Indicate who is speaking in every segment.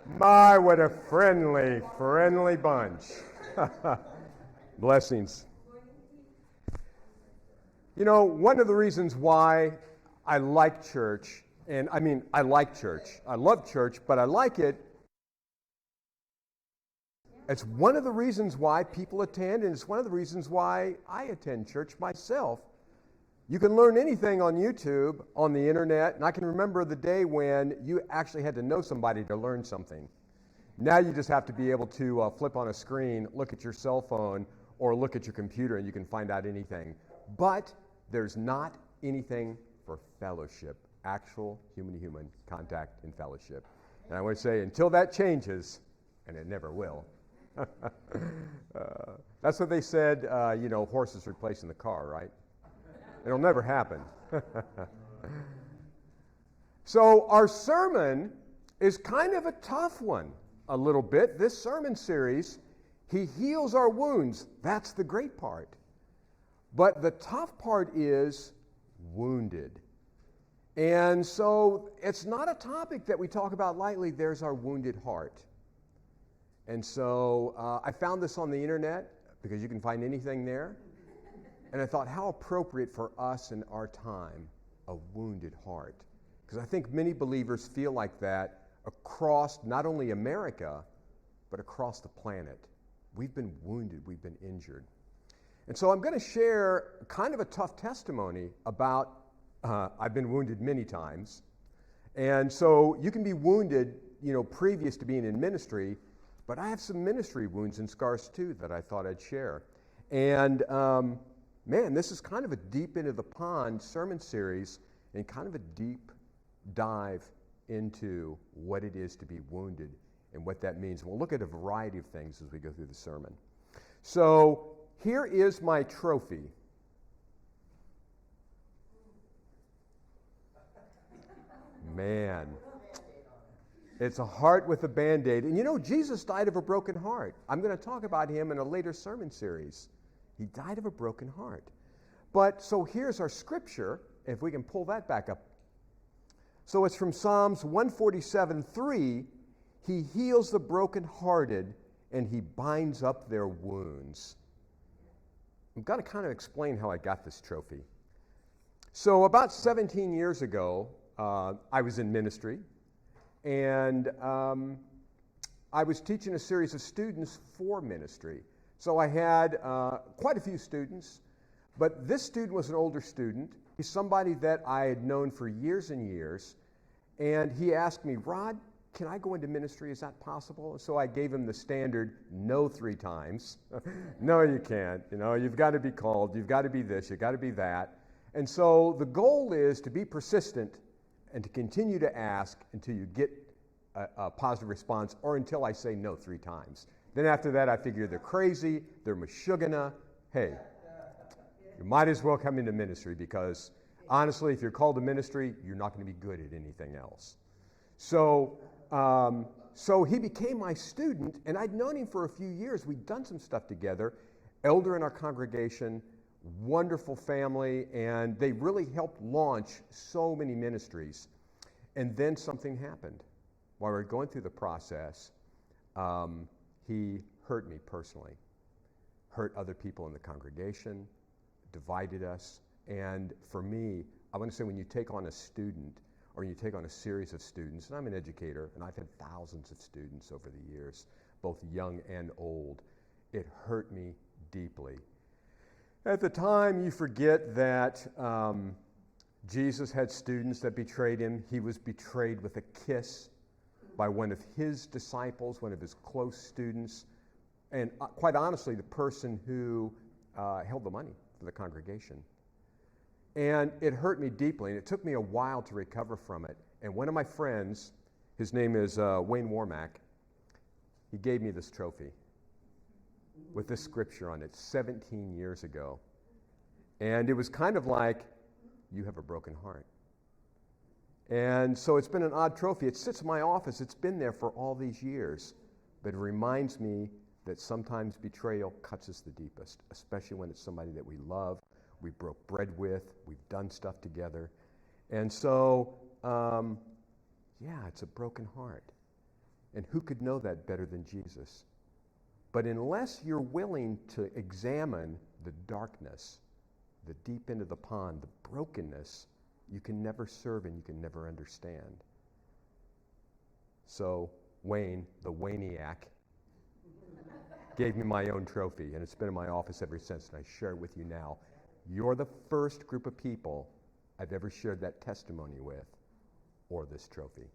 Speaker 1: My, what a friendly bunch. Blessings. You know, one of the reasons why I like church, and I like church. I love church, but I like it. It's one of the reasons why people attend, and it's one of the reasons why I attend church myself. You can learn anything on YouTube, on the internet, and I can remember the day when you actually had to know somebody to learn something. Now you just have to be able to flip on a screen, look at your cell phone, or look at your computer, and you can find out anything. But there's not anything for fellowship, actual human-to-human contact and fellowship. And I want to say, until that changes, and it never will, that's what they said, horses replacing the car, right? It'll never happen. So our sermon is kind of a tough one, a little bit. This sermon series, he heals our wounds. That's the great part. But the tough part is wounded. And so it's not a topic that we talk about lightly. There's our wounded heart. And so I found this on the internet because you can find anything there. And I thought, how appropriate for us in our time, a wounded heart. Because I think many believers feel like that across not only America, but across the planet. We've been wounded, we've been injured. And so I'm going to share kind of a tough testimony about, I've been wounded many times. And so you can be wounded, previous to being in ministry, but I have some ministry wounds and scars too that I thought I'd share. And man, this is kind of a deep into the pond sermon series and kind of a deep dive into what it is to be wounded and what that means. We'll look at a variety of things as we go through the sermon. So here is my trophy. Man, it's a heart with a Band-Aid. And Jesus died of a broken heart. I'm going to talk about him in a later sermon series. He died of a broken heart. But so here's our scripture, if we can pull that back up. So it's from Psalms 147:3. He heals the brokenhearted and he binds up their wounds. I've got to kind of explain how I got this trophy. So about 17 years ago, I was in ministry, and I was teaching a series of students for ministry. So I had quite a few students, but this student was an older student. He's somebody that I had known for years and years, and he asked me, Rod, can I go into ministry? Is that possible? So I gave him the standard no 3 times. No, you can't. You've got to be called. You've got to be this. You've got to be that. And so the goal is to be persistent and to continue to ask until you get a positive response or until I say no 3 times. Then after that, I figure they're crazy, they're mashugana. Hey, you might as well come into ministry because, honestly, if you're called to ministry, you're not going to be good at anything else. So he became my student, and I'd known him for a few years. We'd done some stuff together, elder in our congregation, wonderful family, and they really helped launch so many ministries. And then something happened. While we were going through the process, he hurt me personally, hurt other people in the congregation, divided us. And for me, I want to say when you take on a student or you take on a series of students, and I'm an educator, and I've had thousands of students over the years, both young and old, it hurt me deeply. At the time, you forget that Jesus had students that betrayed him. He was betrayed with a kiss by one of his disciples, one of his close students, and quite honestly, the person who held the money for the congregation. And it hurt me deeply, and it took me a while to recover from it. And one of my friends, his name is Wayne Warmack, he gave me this trophy with this scripture on it 17 years ago. And it was kind of like, you have a broken heart. And so it's been an odd trophy. It sits in my office. It's been there for all these years. But it reminds me that sometimes betrayal cuts us the deepest, especially when it's somebody that we love, we broke bread with, we've done stuff together. And so, it's a broken heart. And who could know that better than Jesus? But unless you're willing to examine the darkness, the deep end of the pond, the brokenness, you can never serve and you can never understand. So Wayne, the Waniac, gave me my own trophy, and it's been in my office ever since, and I share it with you now. You're the first group of people I've ever shared that testimony with, or this trophy.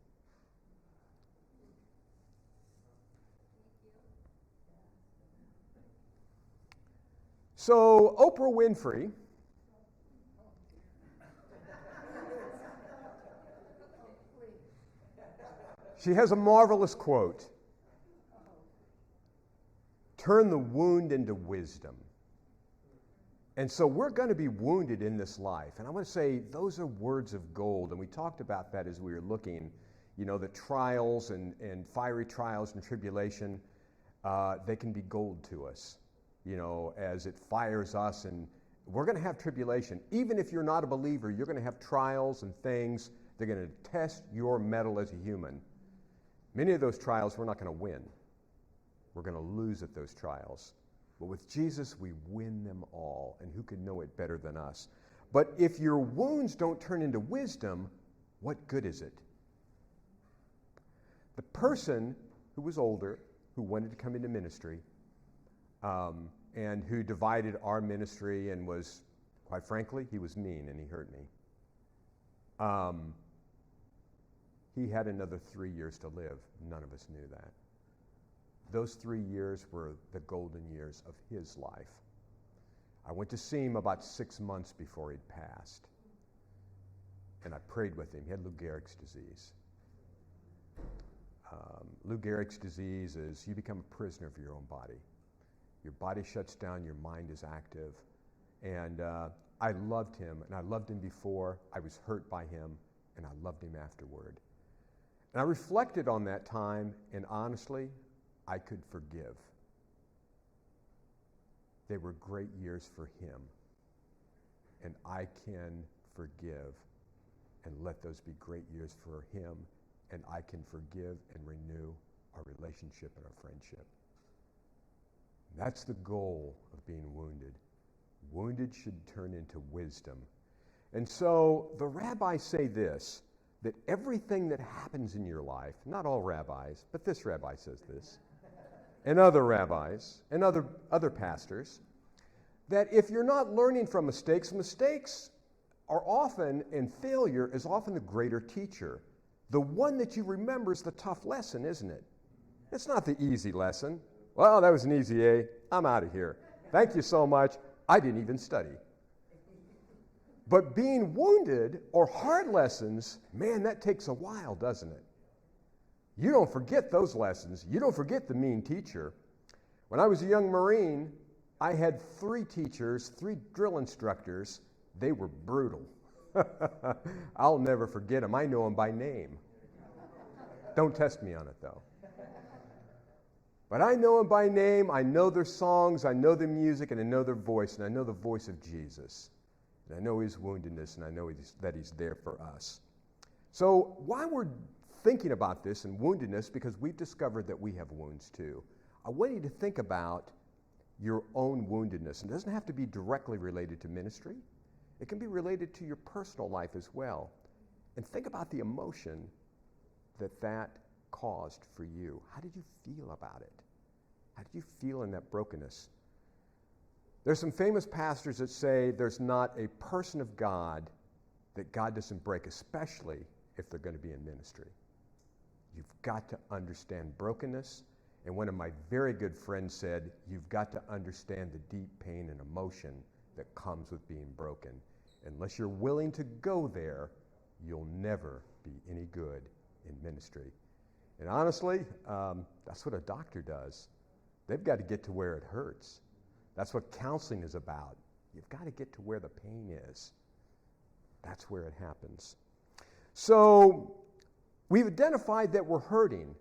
Speaker 1: So Oprah Winfrey she has a marvelous quote. Turn the wound into wisdom. And so we're going to be wounded in this life. And I want to say those are words of gold. And we talked about that as we were looking, the trials and fiery trials and tribulation, they can be gold to us, as it fires us. And we're going to have tribulation. Even if you're not a believer, you're going to have trials and things. They're going to test your mettle as a human. Many of those trials we're not going to win. We're going to lose at those trials. But with Jesus, we win them all, and who can know it better than us? But if your wounds don't turn into wisdom, what good is it? The person who was older, who wanted to come into ministry, and who divided our ministry and was, quite frankly, he was mean and he hurt me. He had another 3 years to live. None of us knew that. Those 3 years were the golden years of his life. I went to see him about 6 months before he'd passed. And I prayed with him. He had Lou Gehrig's disease. Lou Gehrig's disease is you become a prisoner of your own body. Your body shuts down, your mind is active. And I loved him, and I loved him before. I was hurt by him, and I loved him afterward. And I reflected on that time, and honestly, I could forgive. They were great years for him, and I can forgive and let those be great years for him, and I can forgive and renew our relationship and our friendship. That's the goal of being wounded. Wounded should turn into wisdom. And so the rabbis say this, that everything that happens in your life, not all rabbis, but this rabbi says this, and other rabbis, and other pastors, that if you're not learning from mistakes, mistakes are often, and failure is often the greater teacher. The one that you remember is the tough lesson, isn't it? It's not the easy lesson. Well, that was an easy A. I'm out of here. Thank you so much. I didn't even study. But being wounded or hard lessons, man, that takes a while, doesn't it? You don't forget those lessons. You don't forget the mean teacher. When I was a young Marine, I had 3 teachers, 3 drill instructors. They were brutal. I'll never forget them. I know them by name. Don't test me on it, though. But I know them by name. I know their songs. I know their music, and I know their voice, and I know the voice of Jesus. And I know his woundedness, and I know that he's there for us. So while we're thinking about this and woundedness, because we've discovered that we have wounds too, I want you to think about your own woundedness. It doesn't have to be directly related to ministry. It can be related to your personal life as well. And think about the emotion that caused for you. How did you feel about it? How did you feel in that brokenness? There's some famous pastors that say there's not a person of God that God doesn't break, especially if they're going to be in ministry. You've got to understand brokenness. And one of my very good friends said, you've got to understand the deep pain and emotion that comes with being broken. Unless you're willing to go there, you'll never be any good in ministry. And honestly, that's what a doctor does. They've got to get to where it hurts. That's what counseling is about. You've got to get to where the pain is. That's where it happens. So we've identified that we're hurting.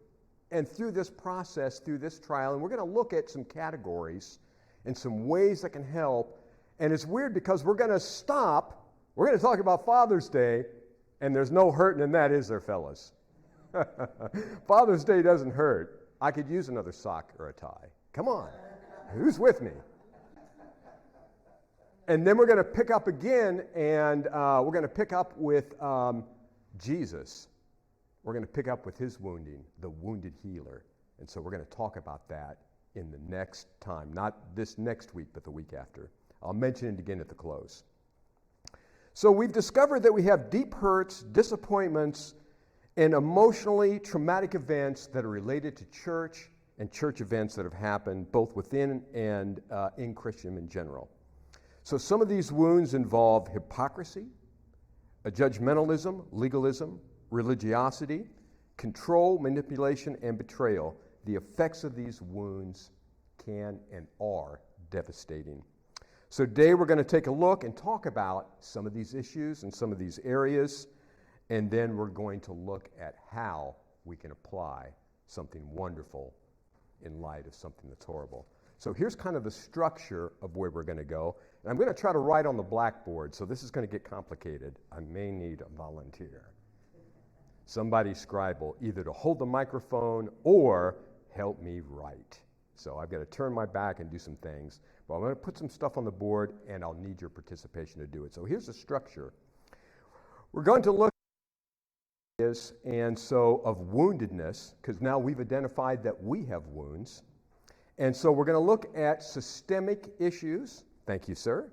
Speaker 1: And through this process, through this trial, and we're going to look at some categories and some ways that can help. And it's weird because we're going to stop. We're going to talk about Father's Day, and there's no hurting in that, is there, fellas? Father's Day doesn't hurt. I could use another sock or a tie. Come on. Who's with me? And then we're going to pick up again, and we're going to pick up with Jesus. We're going to pick up with his wounding, the wounded healer. And so we're going to talk about that in the next time. Not this next week, but the week after. I'll mention it again at the close. So we've discovered that we have deep hurts, disappointments, and emotionally traumatic events that are related to church and church events that have happened both within and in Christendom in general. So some of these wounds involve hypocrisy, a judgmentalism, legalism, religiosity, control, manipulation, and betrayal. The effects of these wounds can and are devastating. So today we're going to take a look and talk about some of these issues and some of these areas, and then we're going to look at how we can apply something wonderful in light of something that's horrible. So here's kind of the structure of where we're going to go. And I'm going to try to write on the blackboard, so this is going to get complicated. I may need a volunteer. Somebody scribble, either to hold the microphone or help me write. So I've got to turn my back and do some things. But I'm going to put some stuff on the board, and I'll need your participation to do it. So here's the structure. We're going to look at this, and so of woundedness, because now we've identified that we have wounds. And so we're going to look at systemic issues. Thank you, sir.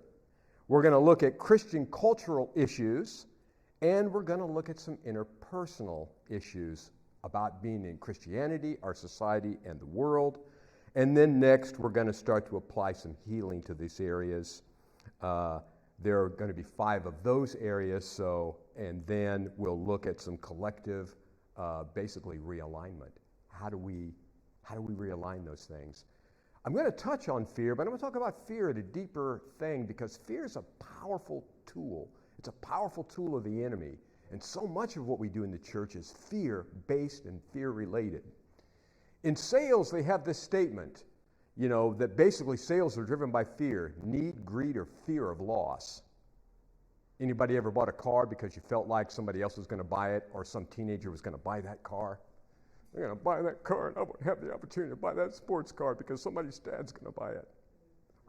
Speaker 1: We're going to look at Christian cultural issues, and we're going to look at some interpersonal issues about being in Christianity, our society, and the world. And then next, we're going to start to apply some healing to these areas. There are going to be 5 of those areas, and then we'll look at some collective, basically realignment. How do we realign those things? I'm going to touch on fear, but I'm going to talk about fear at a deeper thing, because fear is a powerful tool. It's a powerful tool of the enemy. And so much of what we do in the church is fear-based and fear-related. In sales, they have this statement, that basically sales are driven by fear, need, greed, or fear of loss. Anybody ever bought a car because you felt like somebody else was going to buy it, or some teenager was going to buy that car? They're going to buy that car, and I won't have the opportunity to buy that sports car because somebody's dad's going to buy it.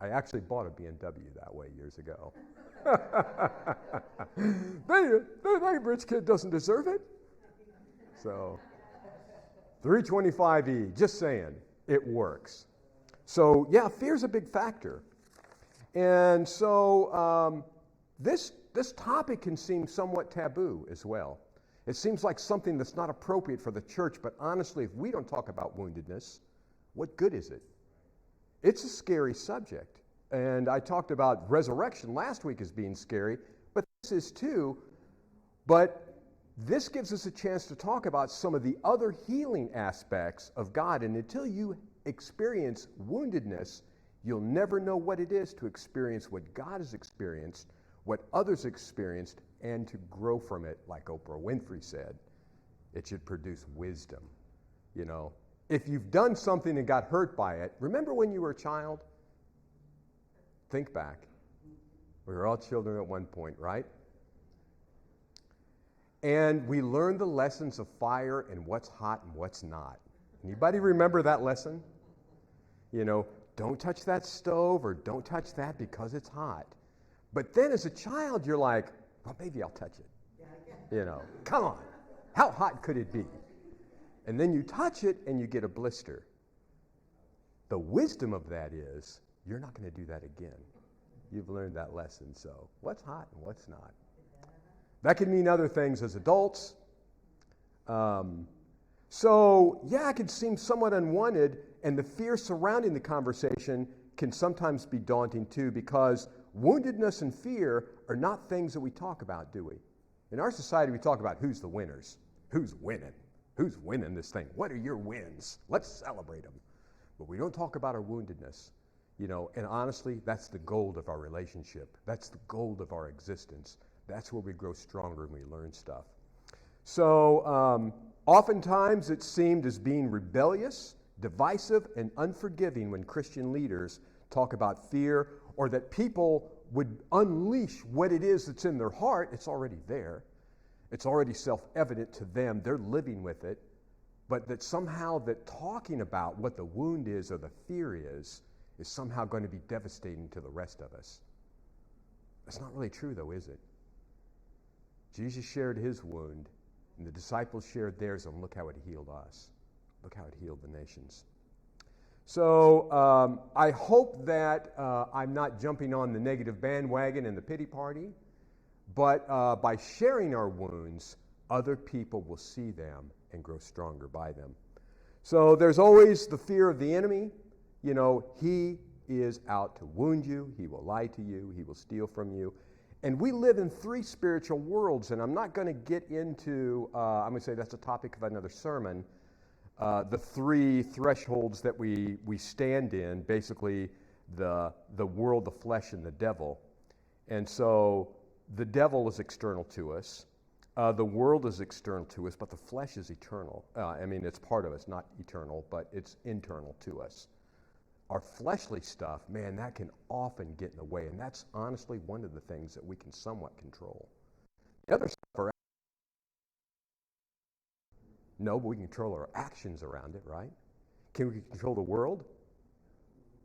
Speaker 1: I actually bought a BMW that way years ago. That rich kid doesn't deserve it. So, 325E, just saying, it works. So, yeah, fear's a big factor. And so this topic can seem somewhat taboo as well. It seems like something that's not appropriate for the church, but honestly, if we don't talk about woundedness, what good is it? It's a scary subject. And I talked about resurrection last week as being scary, but this is too. But this gives us a chance to talk about some of the other healing aspects of God. And until you experience woundedness, you'll never know what it is to experience what God has experienced, what others experienced, and to grow from it, like Oprah Winfrey said. It should produce wisdom. If you've done something and got hurt by it, remember when you were a child? Think back. We were all children at one point, right? And we learned the lessons of fire and what's hot and what's not. Anybody remember that lesson? Don't touch that stove, or don't touch that because it's hot. But then as a child, you're like, well, maybe I'll touch it. Come on. How hot could it be? And then you touch it and you get a blister. The wisdom of that is, you're not going to do that again. You've learned that lesson. So what's hot and what's not? That can mean other things as adults. So, yeah, it can seem somewhat unwanted, and the fear surrounding the conversation can sometimes be daunting too, because woundedness and fear are not things that we talk about, do we? In our society, we talk about who's the winners, who's winning this thing, what are your wins, let's celebrate them. But we don't talk about our woundedness, and honestly, that's the gold of our relationship. That's the gold of our existence. That's where we grow stronger and we learn stuff. So oftentimes it's seemed as being rebellious, divisive, and unforgiving when Christian leaders talk about fear, or that people would unleash what it is that's in their heart. It's already there. It's already self-evident to them. They're living with it. But that somehow that talking about what the wound is or the fear is somehow going to be devastating to the rest of us. That's not really true, though, is it? Jesus shared his wound, and the disciples shared theirs, and look how it healed us. Look how it healed the nations. So I hope that I'm not jumping on the negative bandwagon and the pity party, but by sharing our wounds, other people will see them and grow stronger by them. So there's always the fear of the enemy. You know, he is out to wound you. He will lie to you. He will steal from you. And we live in three spiritual worlds, and I'm not going to get into, I'm going to say that's a topic of another sermon, the three thresholds that we stand in, basically the world, the flesh, and the devil. And so the devil is external to us. The world is external to us, but the flesh is eternal. It's part of us, not eternal, but it's internal to us. Our fleshly stuff, man, that can often get in the way, and that's honestly one of the things that we can somewhat control. The other stuff no, but we can control our actions around it, right? Can we control the world?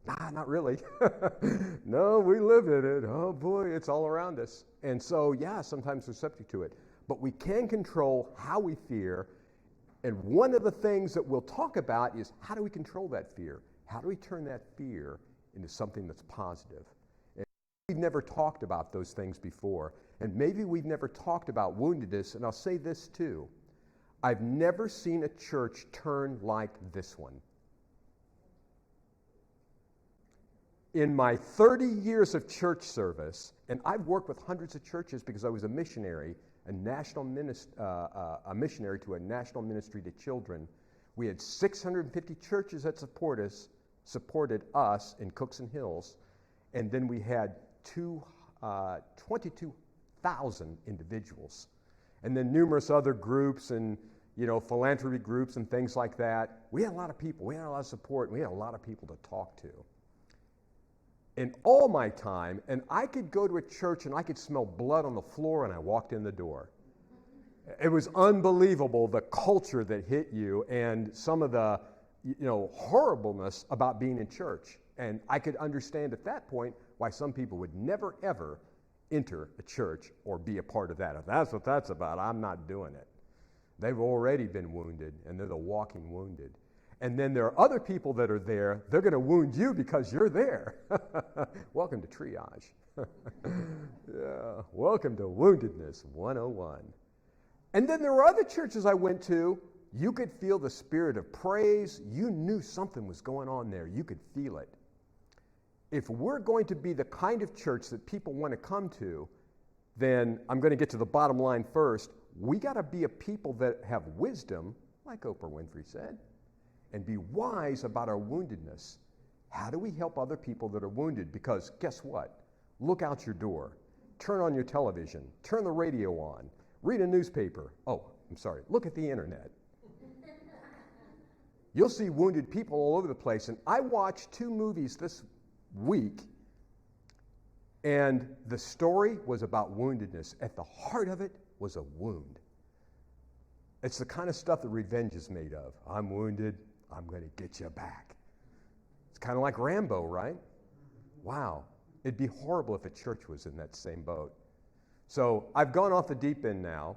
Speaker 1: Nah, not really. No, we live in it. Oh boy, it's all around us. And so, yeah, sometimes we're subject to it. But we can control how we fear. And one of the things that we'll talk about is how do we control that fear? How do we turn that fear into something that's positive? And we've never talked about those things before. And maybe we've never talked about woundedness. And I'll say this too. I've never seen a church turn like this one. In my 30 years of church service, and I've worked with hundreds of churches because I was a missionary, a missionary to a national ministry to children. We had 650 churches that supported us in Cookson Hills, and then we had 22,000 individuals, and then numerous other groups and philanthropy groups and things like that. We had a lot of people. We had a lot of support. And we had a lot of people to talk to. In all my time, and I could go to a church and I could smell blood on the floor and I walked in the door. It was unbelievable, the culture that hit you and some of the horribleness about being in church. And I could understand at that point why some people would never, ever enter a church or be a part of that. If that's what that's about, I'm not doing it. They've already been wounded, and they're the walking wounded. And then there are other people that are there. They're going to wound you because you're there. Welcome to triage. Yeah. Welcome to Woundedness 101. And then there were other churches I went to. You could feel the spirit of praise. You knew something was going on there. You could feel it. If we're going to be the kind of church that people want to come to, then I'm going to get to the bottom line first. We got to be a people that have wisdom, like Oprah Winfrey said, and be wise about our woundedness. How do we help other people that are wounded? Because guess what? Look out your door. Turn on your television. Turn the radio on. Read a newspaper. Look at the internet. You'll see wounded people all over the place. And I watched 2 movies this week, and the story was about woundedness. At the heart of it was a wound. It's the kind of stuff that revenge is made of. I'm wounded. I'm going to get you back. It's kind of like Rambo, right? Wow. It'd be horrible if a church was in that same boat. So I've gone off the deep end now,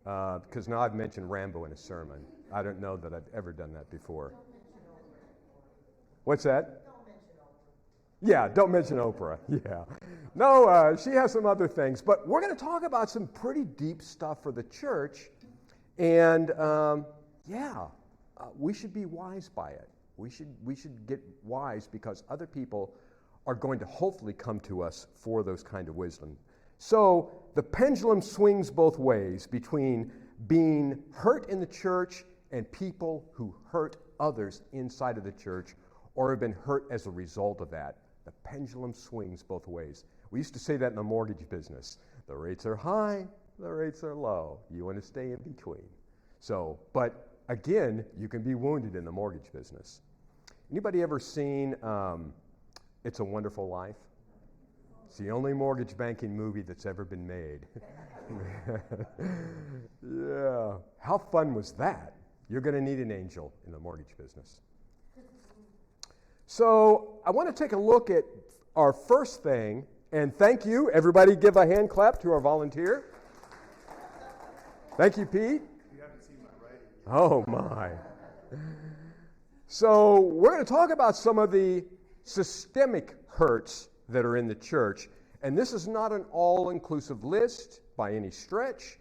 Speaker 1: because now I've mentioned Rambo in a sermon. I don't know that I've ever done that before. What's that? Yeah, don't mention Oprah. Yeah. No, she has some other things. But we're going to talk about some pretty deep stuff for the church. And, we should be wise by it. We should get wise because other people are going to hopefully come to us for those kind of wisdom. So the pendulum swings both ways between being hurt in the church and people who hurt others inside of the church or have been hurt as a result of that. The pendulum swings both ways. We used to say that in the mortgage business. The rates are high, the rates are low. You want to stay in between. So, but again, you can be wounded in the mortgage business. Anybody ever seen It's a Wonderful Life? It's the only mortgage banking movie that's ever been made. Yeah. How fun was that? You're going to need an angel in the mortgage business. So I want to take a look at our first thing, and thank you. Everybody give a hand clap to our volunteer. Thank you, Pete.
Speaker 2: You haven't seen my writing yet.
Speaker 1: Oh, my. So we're going to talk about some of the systemic hurts that are in the church. And this is not an all-inclusive list by any stretch,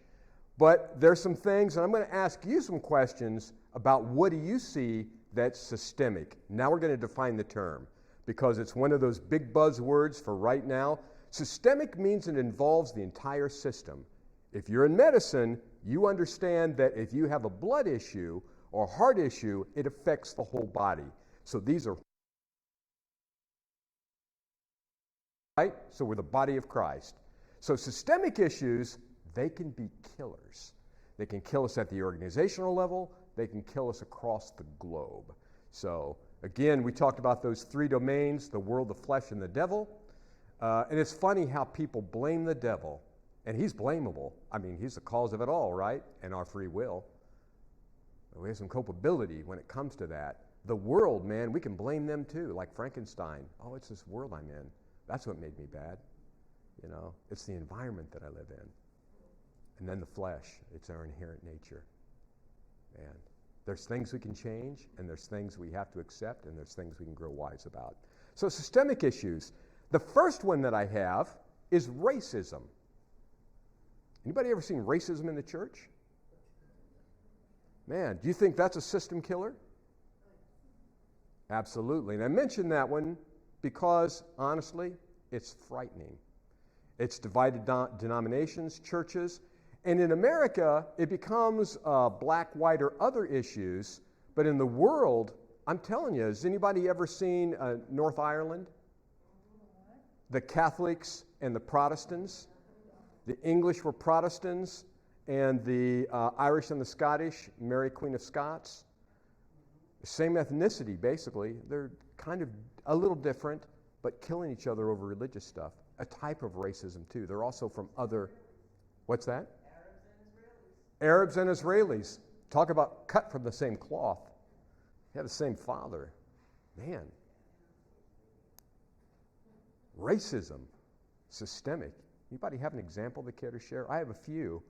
Speaker 1: but there's some things, and I'm going to ask you some questions about what do you see that's systemic. Now we're going to define the term because it's one of those big buzzwords for right now. Systemic means it involves the entire system. If you're in medicine, you understand that if you have a blood issue or heart issue, it affects the whole body. So these are right? So we're the body of Christ. So systemic issues, they can be killers. They can kill us at the organizational level. They can kill us across the globe. So again, we talked about those three domains, the world, the flesh, and the devil. And it's funny how people blame the devil. And he's blamable. I mean, he's the cause of it all, right? And our free will. We have some culpability when it comes to that. The world, man, we can blame them too, like Frankenstein. Oh, it's this world I'm in. That's what made me bad. You know, it's the environment that I live in. And then the flesh, it's our inherent nature. And there's things we can change, and there's things we have to accept, and there's things we can grow wise about. So systemic issues. The first one that I have is racism. Anybody ever seen racism in the church? Man, do you think that's a system killer? Absolutely. And I mentioned that one because, honestly, it's frightening. It's divided denominations, churches, and in America, it becomes black, white, or other issues, but in the world, I'm telling you, has anybody ever seen North Ireland? The Catholics and the Protestants? The English were Protestants, and the Irish and the Scottish, Mary Queen of Scots. Same ethnicity, basically. They're kind of a little different, but killing each other over religious stuff. A type of racism, too. They're also from other... What's that? Arabs and Israelis. Talk about cut from the same cloth. They have the same father. Man. Racism. Systemic. Anybody have an example they care to share? I have a few,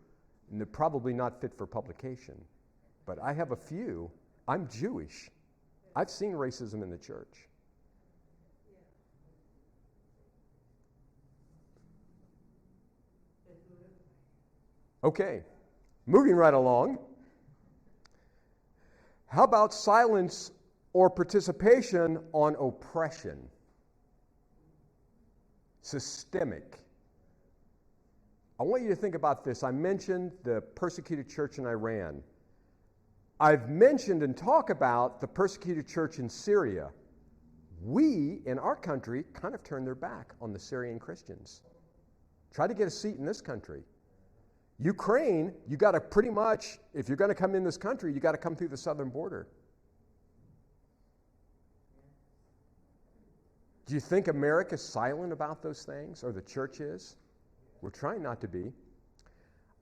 Speaker 1: and they're probably not fit for publication. But I have a few. I'm Jewish. I've seen racism in the church. Okay, moving right along. How about silence or participation on oppression? Systemic. I want you to think about this. I mentioned the persecuted church in Iran. I've mentioned and talked about the persecuted church in Syria. We, in our country, kind of turned their back on the Syrian Christians. Try to get a seat in this country. Ukraine, you got to pretty much, if you're going to come in this country, you got to come through the southern border. Do you think America's silent about those things, or the church is? We're trying not to be.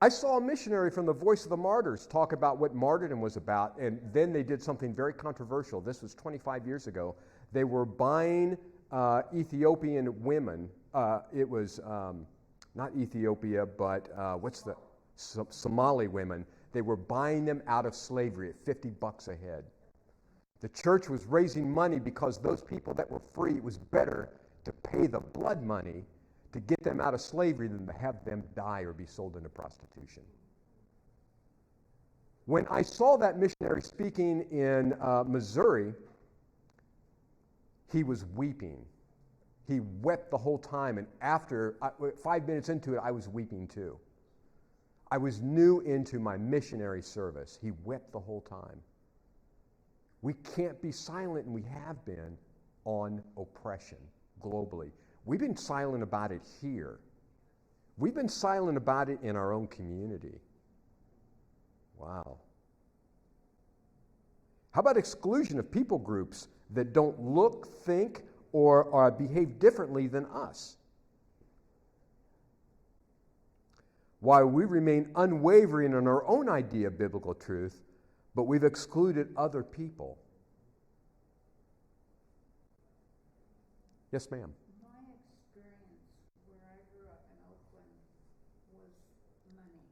Speaker 1: I saw a missionary from the Voice of the Martyrs talk about what martyrdom was about, and then they did something very controversial. This was 25 years ago. They were buying Ethiopian women. It was not Ethiopia, but Somali women. They were buying them out of slavery at $50 a head. The church was raising money because those people that were free, it was better to pay the blood money to get them out of slavery than to have them die or be sold into prostitution. When I saw that missionary speaking in Missouri, he was weeping. He wept the whole time, and after 5 minutes into it, I was weeping too. I was new into my missionary service. He wept the whole time. We can't be silent, and we have been, on oppression globally. We've been silent about it here. We've been silent about it in our own community. Wow. How about exclusion of people groups that don't look, think, or behave differently than us? while we remain unwavering in our own idea of biblical truth, but we've excluded other people. Yes, ma'am.
Speaker 3: My experience where I grew up in Oakland was money.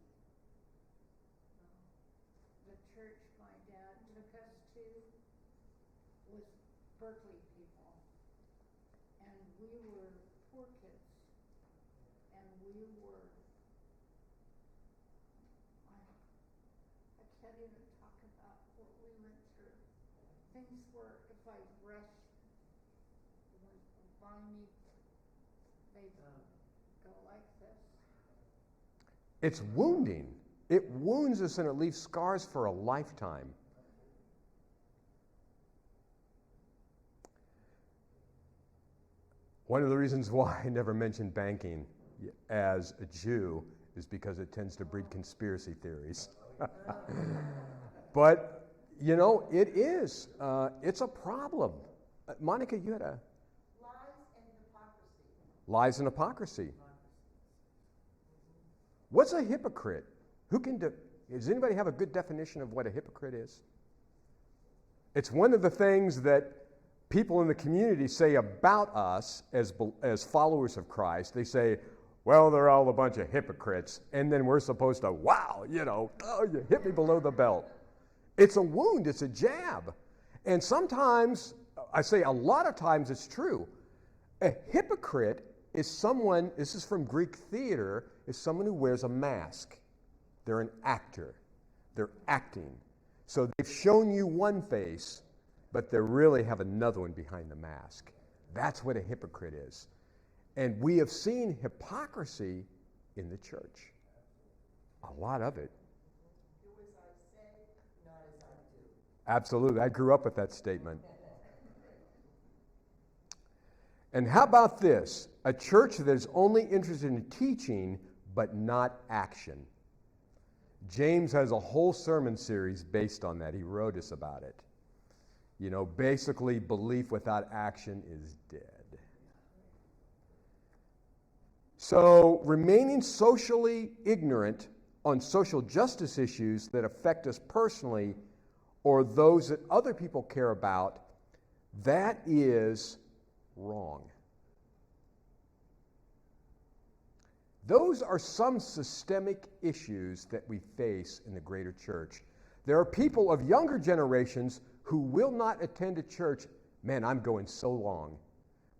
Speaker 3: The church my dad took us to was Berkeley people. And we were poor kids. And we were, I can't even talk about what we went through. Things were, if I rushed, by me, they go like this.
Speaker 1: It's wounding. It wounds us and it leaves scars for a lifetime. One of the reasons why I never mentioned banking as a Jew is because it tends to breed conspiracy theories. But, you know, it is. It's a problem. Monica, you had a... Lies and hypocrisy. What's a hypocrite? Does anybody have a good definition of what a hypocrite is? It's one of the things that people in the community say about us as followers of Christ. They say, well, they're all a bunch of hypocrites. And then we're supposed to, wow, you hit me below the belt. It's a wound. It's a jab. And sometimes, I say a lot of times it's true. A hypocrite is someone, this is from Greek theater, is someone who wears a mask. They're an actor. They're acting. So they've shown you one face, but they really have another one behind the mask. That's what a hypocrite is. And we have seen hypocrisy in the church. A lot of it.
Speaker 4: Do as I say, not as I do.
Speaker 1: Absolutely. I grew up with that statement. And how about this? A church that is only interested in teaching but not action. James has a whole sermon series based on that. He wrote us about it. You know, basically, belief without action is dead. So, remaining socially ignorant on social justice issues that affect us personally or those that other people care about, that is wrong. Those are some systemic issues that we face in the greater church. There are people of younger generations who will not attend a church. Man, I'm going so long.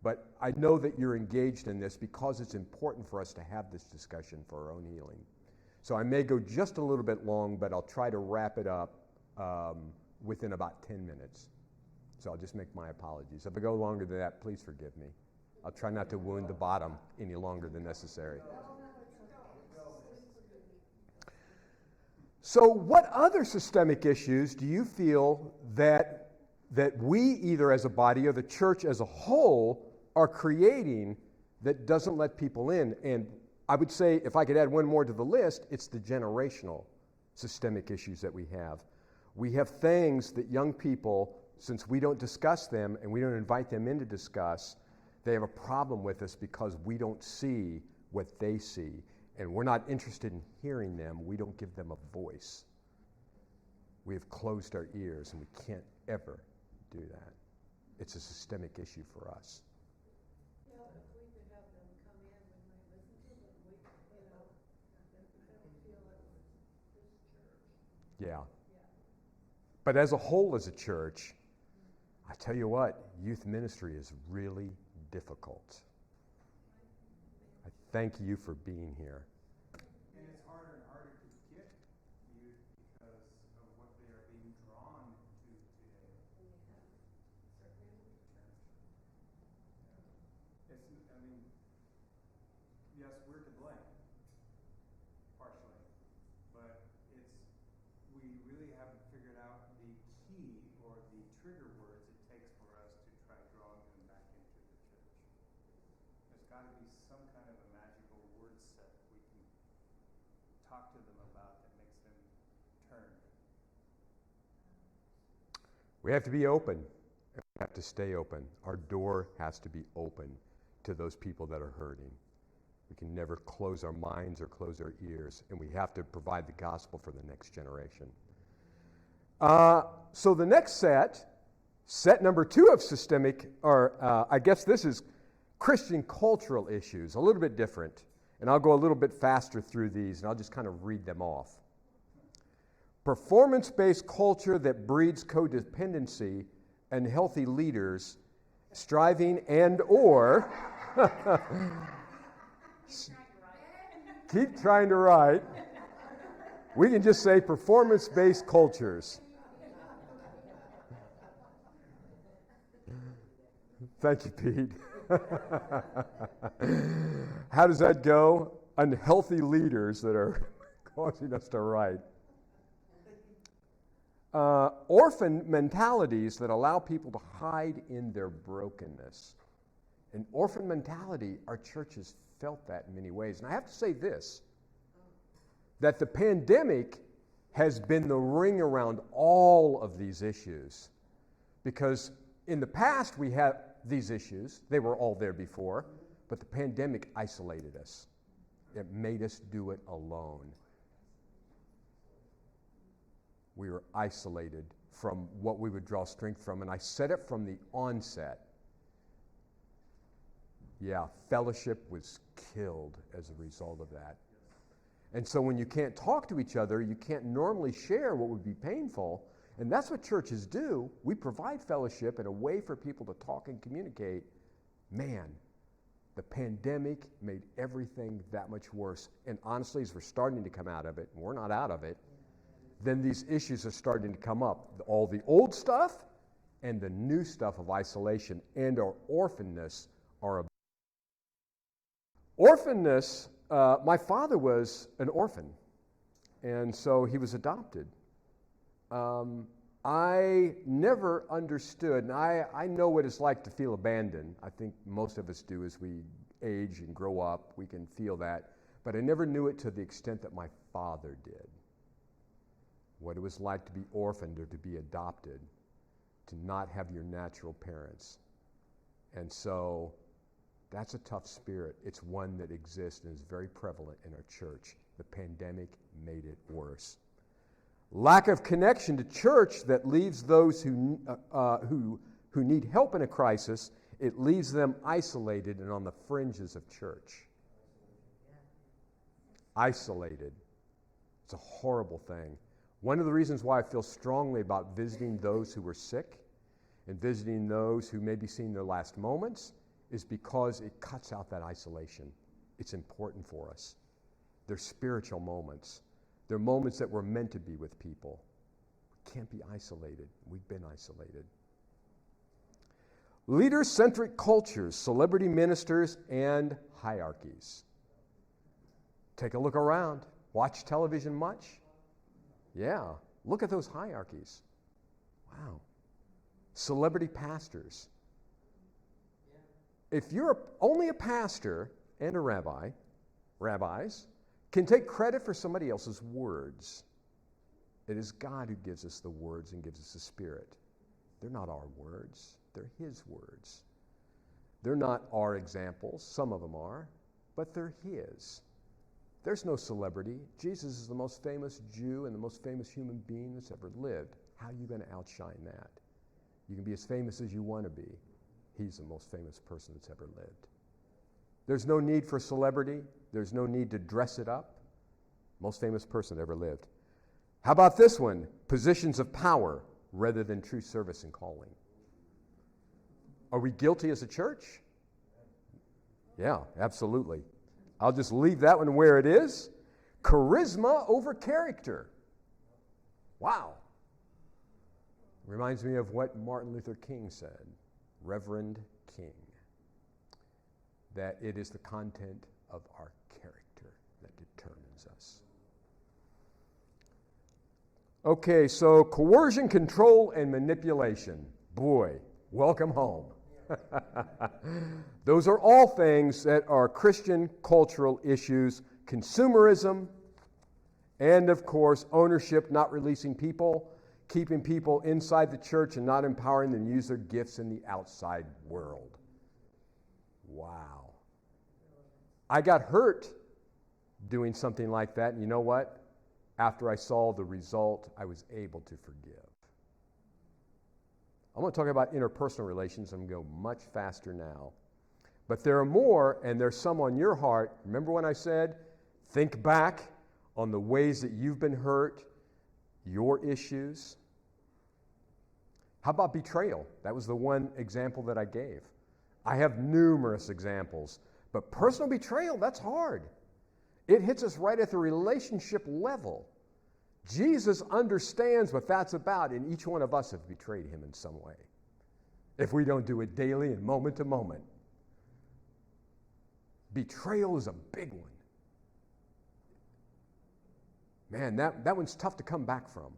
Speaker 1: But I know that you're engaged in this because it's important for us to have this discussion for our own healing. So I may go just a little bit long, but I'll try to wrap it up within about 10 minutes. So I'll just make my apologies. If I go longer than that, please forgive me. I'll try not to wound the bottom any longer than necessary. So what other systemic issues do you feel that we either as a body or the church as a whole are creating that doesn't let people in? And I would say, if I could add one more to the list, it's the generational systemic issues that we have. We have things that young people, since we don't discuss them and we don't invite them in to discuss, they have a problem with us because we don't see what they see. And we're not interested in hearing them. We don't give them a voice. We have closed our ears, and we can't ever do that. It's a systemic issue for us.
Speaker 4: Yeah, if we could have them come in and we listen to them, we feel it was this church.
Speaker 1: Yeah. But as a whole, as a church, I tell you what, youth ministry is really difficult. I thank you for being here.
Speaker 2: And it's harder and harder to get youth because of what they are being drawn to today. Yes, we're to blame, partially, but we really haven't figured out the key or the trigger words it takes for us to try drawing them back into the church. There's got to be some kind of a magical word set we can talk to them about that makes them turn.
Speaker 1: We have to be open. We have to stay open. Our door has to be open to those people that are hurting. We can never close our minds or close our ears, and we have to provide the gospel for the next generation. So the next set number 2 of systemic, or I guess this is Christian cultural issues, a little bit different. And I'll go a little bit faster through these, and I'll just kind of read them off. Performance-based culture that breeds codependency and healthy leaders striving and or keep trying to write. We can just say performance-based cultures. Thank you, Pete. How does that go? Unhealthy leaders that are causing us to write. Orphan mentalities that allow people to hide in their brokenness. An orphan mentality, our church has felt that in many ways. And I have to say this, that the pandemic has been the ring around all of these issues. Because in the past we had these issues. They were all there before, but the pandemic isolated us. It made us do it alone. We were isolated from what we would draw strength from, and I said it from the onset. Yeah, fellowship was killed as a result of that. And so when you can't talk to each other, you can't normally share what would be painful. And that's what churches do. We provide fellowship and a way for people to talk and communicate. Man, the pandemic made everything that much worse. And honestly, as we're starting to come out of it, and we're not out of it, then these issues are starting to come up. All the old stuff and the new stuff of isolation and our orphanness are a orphanness. My father was an orphan, and so he was adopted. I never understood, and I know what it's like to feel abandoned. I think most of us do as we age and grow up. We can feel that. But I never knew it to the extent that my father did. What it was like to be orphaned or to be adopted, to not have your natural parents. And so that's a tough spirit. It's one that exists and is very prevalent in our church. The pandemic made it worse. Lack of connection to church that leaves those who need help in a crisis, it leaves them isolated and on the fringes of church. Isolated. It's a horrible thing. One of the reasons why I feel strongly about visiting those who are sick and visiting those who may be seeing their last moments is because it cuts out that isolation. It's important for us. They're spiritual moments. They're moments that we're meant to be with people. We can't be isolated. We've been isolated. Leader-centric cultures, celebrity ministers, and hierarchies. Take a look around. Watch television much? Yeah. Look at those hierarchies. Wow. Celebrity pastors. If you're only a pastor and a rabbi, rabbis can take credit for somebody else's words. It is God who gives us the words and gives us the Spirit. They're not our words. They're His words. They're not our examples. Some of them are, but they're His. There's no celebrity. Jesus is the most famous Jew and the most famous human being that's ever lived. How are you going to outshine that? You can be as famous as you want to be. He's the most famous person that's ever lived. There's no need for celebrity. There's no need to dress it up. Most famous person that ever lived. How about this one? Positions of power rather than true service and calling. Are we guilty as a church? Yeah, absolutely. I'll just leave that one where it is. Charisma over character. Wow. Reminds me of what Martin Luther King said, Reverend King, that it is the content of our character that determines us. Okay, so coercion, control, and manipulation. Boy, welcome home. Those are all things that are Christian cultural issues. Consumerism, and of course, ownership, not releasing people, keeping people inside the church and not empowering them to use their gifts in the outside world. Wow. I got hurt doing something like that, and you know what? After I saw the result, I was able to forgive. I'm going to talk about interpersonal relations. I'm going to go much faster now. But there are more, and there's some on your heart. Remember when I said, think back on the ways that you've been hurt, your issues. How about betrayal? That was the one example that I gave. I have numerous examples. But personal betrayal, that's hard. It hits us right at the relationship level. Jesus understands what that's about, and each one of us have betrayed him in some way, if we don't do it daily and moment to moment. Betrayal is a big one. Man, that one's tough to come back from.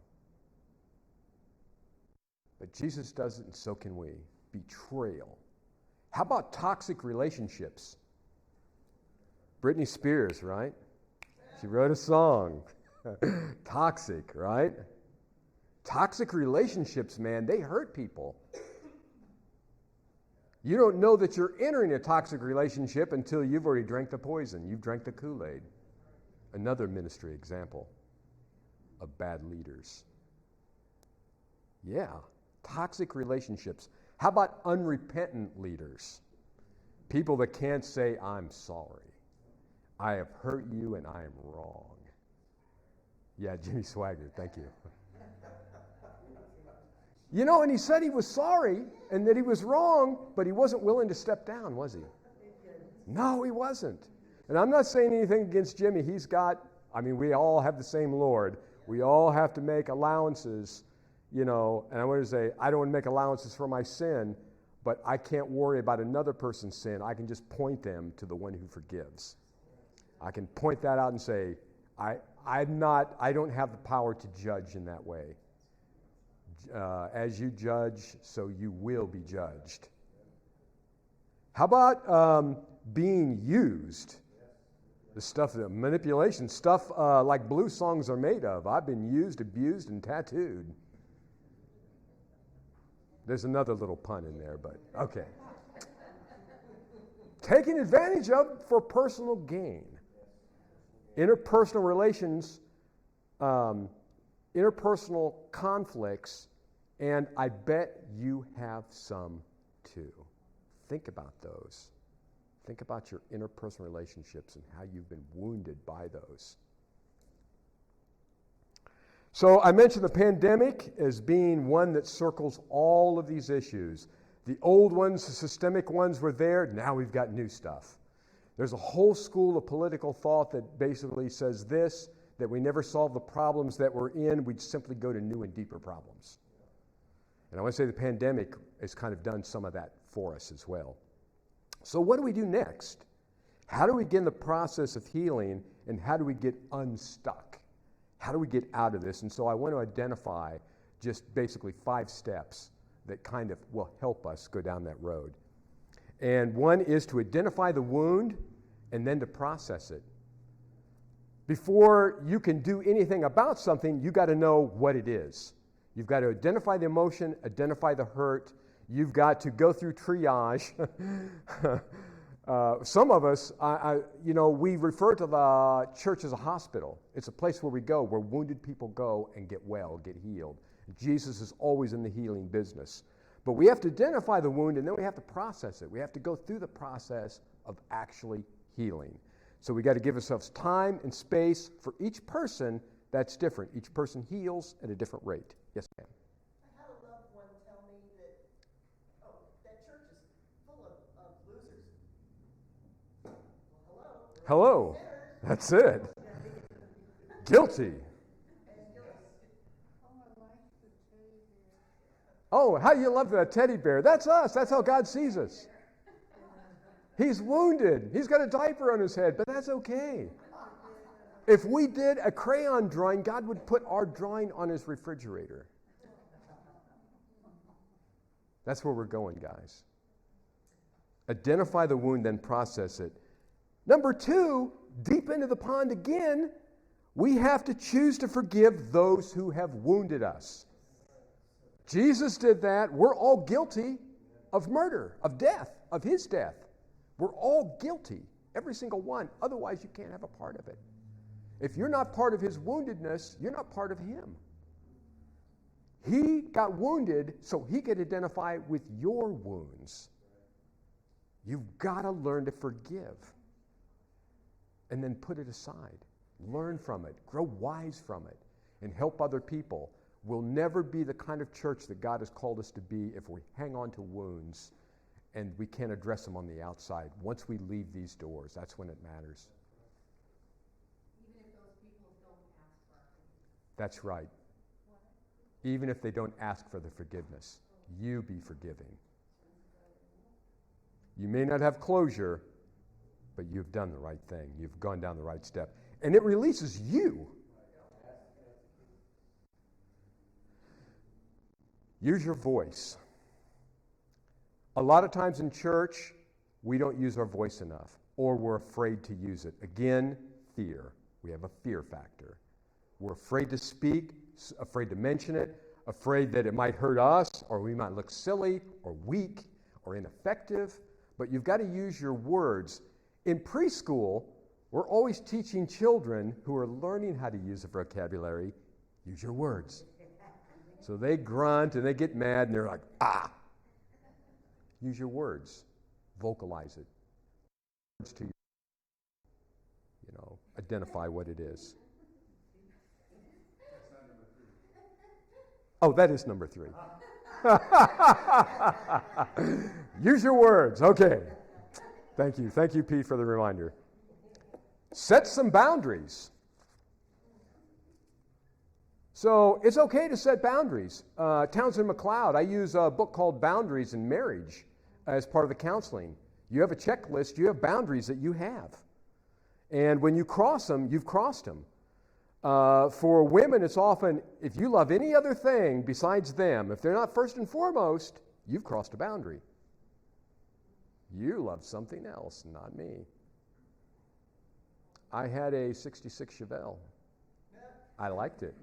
Speaker 1: But Jesus does it, and so can we. Betrayal. How about toxic relationships? Britney Spears, right? She wrote a song. Toxic, right? Toxic relationships, man, they hurt people. You don't know that you're entering a toxic relationship until you've already drank the poison. You've drank the Kool-Aid. Another ministry example of bad leaders. Yeah, toxic relationships. How about unrepentant leaders? People that can't say, I'm sorry. I have hurt you and I am wrong. Yeah, Jimmy Swagger, thank you. You know, and he said he was sorry and that he was wrong, but he wasn't willing to step down, was he? No, he wasn't. And I'm not saying anything against Jimmy. We all have the same Lord. We all have to make allowances, and I want to say, I don't want to make allowances for my sin, but I can't worry about another person's sin. I can just point them to the one who forgives. I can point that out and say, I don't have the power to judge in that way. As you judge, so you will be judged. How about being used? The stuff, the manipulation stuff like blues songs are made of. I've been used, abused, and tattooed. There's another little pun in there, but okay. Taken advantage of for personal gain. Interpersonal relations, interpersonal conflicts, and I bet you have some too. Think about those. Think about your interpersonal relationships and how you've been wounded by those. So I mentioned the pandemic as being one that circles all of these issues. The old ones, the systemic ones were there. Now we've got new stuff. There's a whole school of political thought that basically says this, that we never solve the problems that we're in. We'd simply go to new and deeper problems. And I want to say the pandemic has kind of done some of that for us as well. So what do we do next? How do we begin the process of healing, and how do we get unstuck? How do we get out of this? And so I want to identify just basically 5 steps that kind of will help us go down that road. And one is to identify the wound and then to process it. Before you can do anything about something, you got to know what it is. You've got to identify the emotion, identify the hurt. You've got to go through triage. Some of us, we refer to the church as a hospital. It's a place where we go, where wounded people go and get well, get healed. Jesus is always in the healing business. But we have to identify the wound, and then we have to process it. We have to go through the process of actually healing. So we got to give ourselves time and space for each person. That's different. Each person heals at a different rate. Yes, ma'am.
Speaker 5: I had a loved one tell me that church is full of losers. Well,
Speaker 1: Hello. That's it. Guilty. Oh, how you love that teddy bear. That's us. That's how God sees us. He's wounded. He's got a diaper on his head, but that's okay. If we did a crayon drawing, God would put our drawing on his refrigerator. That's where we're going, guys. Identify the wound, then process it. Number 2, deep into the pond again, we have to choose to forgive those who have wounded us. Jesus did that. We're all guilty of murder, of death, of his death. We're all guilty. Every single one. Otherwise, you can't have a part of it. If you're not part of his woundedness, you're not part of him. He got wounded so he could identify with your wounds. You've got to learn to forgive and then put it aside. Learn from it. Grow wise from it and help other people. We'll never be the kind of church that God has called us to be if we hang on to wounds and we can't address them on the outside. Once we leave these doors, that's when it matters.
Speaker 6: Even if those people don't ask for it.
Speaker 1: That's right. Even if they don't ask for the forgiveness, you be forgiving. You may not have closure, but you've done the right thing. You've gone down the right step. And it releases you. Use your voice. A lot of times in church, we don't use our voice enough, or we're afraid to use it. Again, fear. We have a fear factor. We're afraid to speak, afraid to mention it, afraid that it might hurt us, or we might look silly, or weak, or ineffective. But you've got to use your words. In preschool, we're always teaching children who are learning how to use a vocabulary, use your words. So they grunt and they get mad and they're like, ah. Use your words. Vocalize it. Words to identify what it is. Oh, that is number 3. Use your words. Okay. Thank you. Thank you, Pete, for the reminder. Set some boundaries. So it's okay to set boundaries. Townsend McLeod, I use a book called Boundaries in Marriage as part of the counseling. You have a checklist. You have boundaries that you have. And when you cross them, you've crossed them. For women, it's often, if you love any other thing besides them, if they're not first and foremost, you've crossed a boundary. You love something else, not me. I had a 66 Chevelle. I liked it.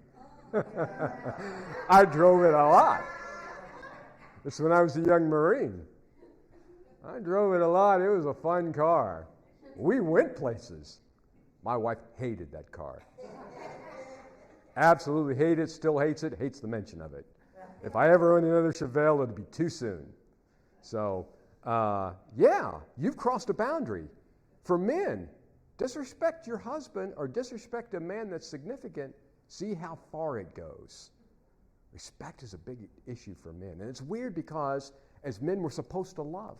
Speaker 1: I drove it a lot. This is when I was a young Marine. I drove it a lot. It was a fun car. We went places. My wife hated that car. Absolutely hated it, still hates it, hates the mention of it. If I ever own another Chevelle, it'll be too soon. So, you've crossed a boundary. For men, disrespect your husband or disrespect a man that's significant. See how far it goes. Respect is a big issue for men. And it's weird because as men, we're supposed to love.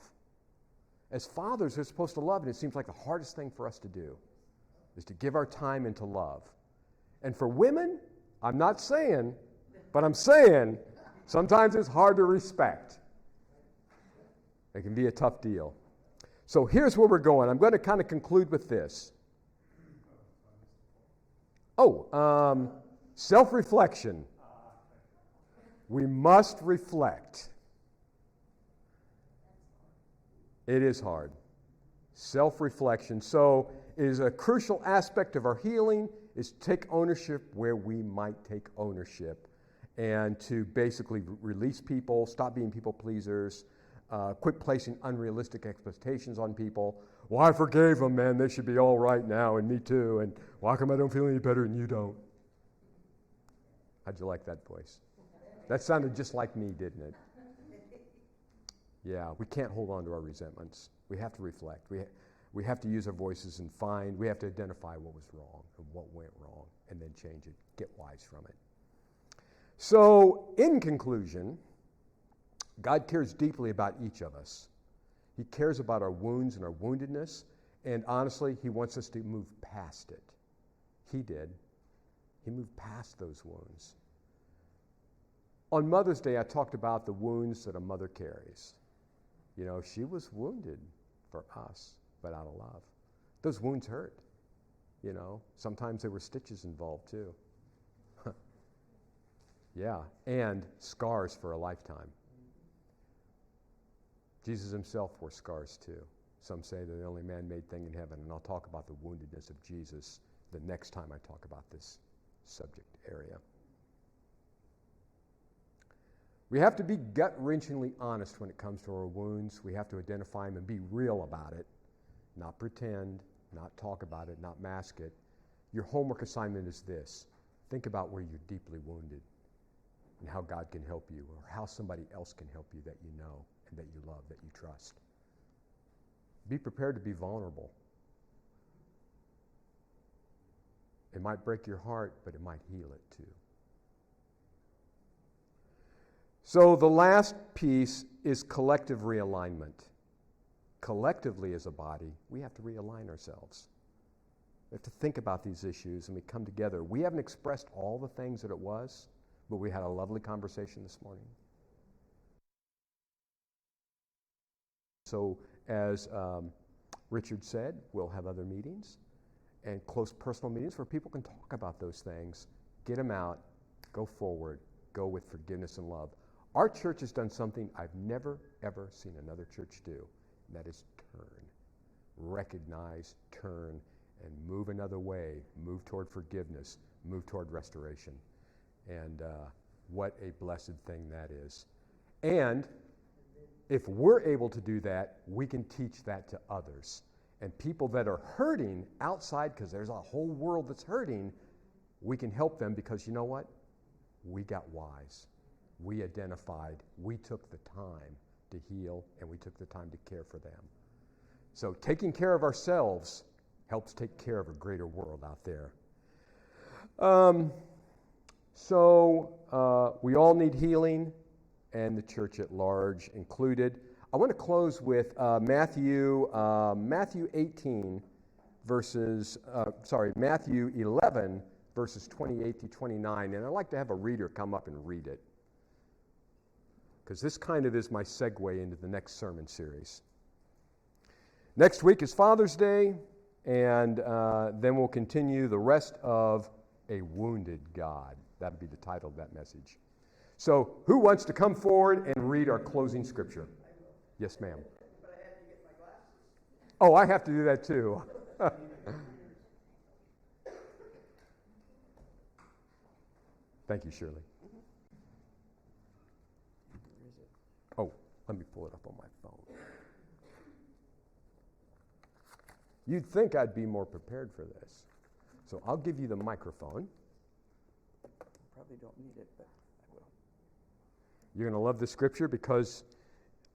Speaker 1: As fathers, we're supposed to love, and it seems like the hardest thing for us to do is to give our time into love. And for women, I'm not saying, but I'm saying sometimes it's hard to respect. It can be a tough deal. So here's where we're going. I'm going to kind of conclude with this. Self-reflection. We must reflect. It is hard. Self-reflection. So it is a crucial aspect of our healing is to take ownership where we might take ownership and to basically release people, stop being people pleasers, quit placing unrealistic expectations on people. Well, I forgave them, man. They should be all right now, and me too. And why come I don't feel any better and you don't? How'd you like that voice? That sounded just like me, didn't it? Yeah, we can't hold on to our resentments. We have to reflect. We have to use our voices and we have to identify what was wrong and what went wrong and then change it, get wise from it. So, in conclusion, God cares deeply about each of us. He cares about our wounds and our woundedness, and honestly, He wants us to move past it. He did. He moved past those wounds. On Mother's Day, I talked about the wounds that a mother carries. You know, she was wounded for us, but out of love. Those wounds hurt. You know, sometimes there were stitches involved too. Yeah, and scars for a lifetime. Jesus himself wore scars too. Some say they're the only man-made thing in heaven, and I'll talk about the woundedness of Jesus the next time I talk about this subject area. We have to be gut-wrenchingly honest when it comes to our wounds. We have to identify them and be real about it. not pretend, not talk about it, not mask it. Your homework assignment is this. Think about where you're deeply wounded and how God can help you, or how somebody else can help you that you know and that you love, that you trust. Be prepared to be vulnerable. It might break your heart, but it might heal it too. So the last piece is collective realignment. Collectively as a body, we have to realign ourselves. We have to think about these issues, and we come together. We haven't expressed all the things that it was, but we had a lovely conversation this morning. So as Richard said, we'll have other meetings and close personal meetings where people can talk about those things, get them out, go forward, go with forgiveness and love. Our church has done something I've never, ever seen another church do, and that is turn. Recognize, turn, and move another way, move toward forgiveness, move toward restoration. And what a blessed thing that is. And if we're able to do that, we can teach that to others. And people that are hurting outside, because there's a whole world that's hurting, we can help them because you know what? We got wise. We identified. We took the time to heal, and we took the time to care for them. So taking care of ourselves helps take care of a greater world out there. So we all need healing, and the church at large included. I want to close with Matthew 11, verses 28 to 29, and I'd like to have a reader come up and read it, because this kind of is my segue into the next sermon series. Next week is Father's Day, and then we'll continue the rest of A Wounded God. That'll be the title of that message. So, who wants to come forward and read our closing scripture? Yes, ma'am.
Speaker 5: But I had to get my glasses.
Speaker 1: Oh, I have to do that too. Thank you, Shirley. Oh, let me pull it up on my phone. You'd think I'd be more prepared for this. So I'll give you the microphone.
Speaker 7: Probably don't need it, but I will.
Speaker 1: You're going to love the scripture because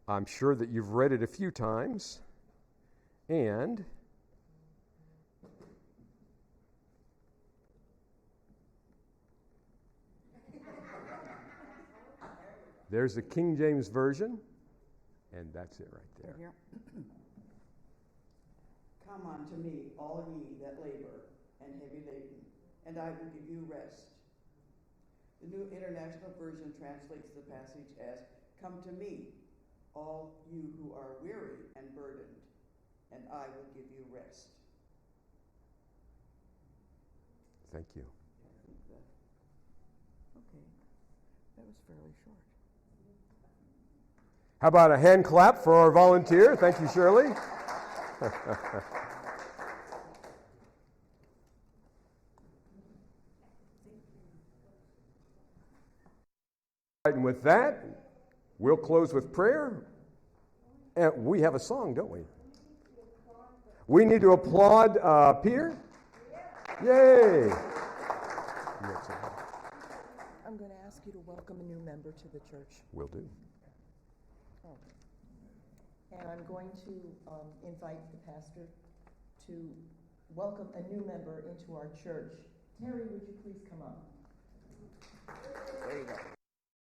Speaker 1: I'm sure that you've read it a few times. And there's the King James Version, and that's it right there.
Speaker 7: Right here.
Speaker 8: Come unto me, all ye that labor and heavy laden, and I will give you rest. The New International Version translates the passage as, come to me, all you who are weary and burdened, and I will give you rest.
Speaker 1: Thank you.
Speaker 7: Okay, that was fairly short.
Speaker 1: How about a hand clap for our volunteer? Thank you, Shirley. And with that, we'll close with prayer. And we have a song, don't we? We need to applaud Peter. Yay!
Speaker 7: I'm going to ask you to welcome a new member to the church.
Speaker 1: Will do.
Speaker 7: Oh. And I'm going to invite the pastor to welcome a new member into our church. Terry, would you please come up? There you go.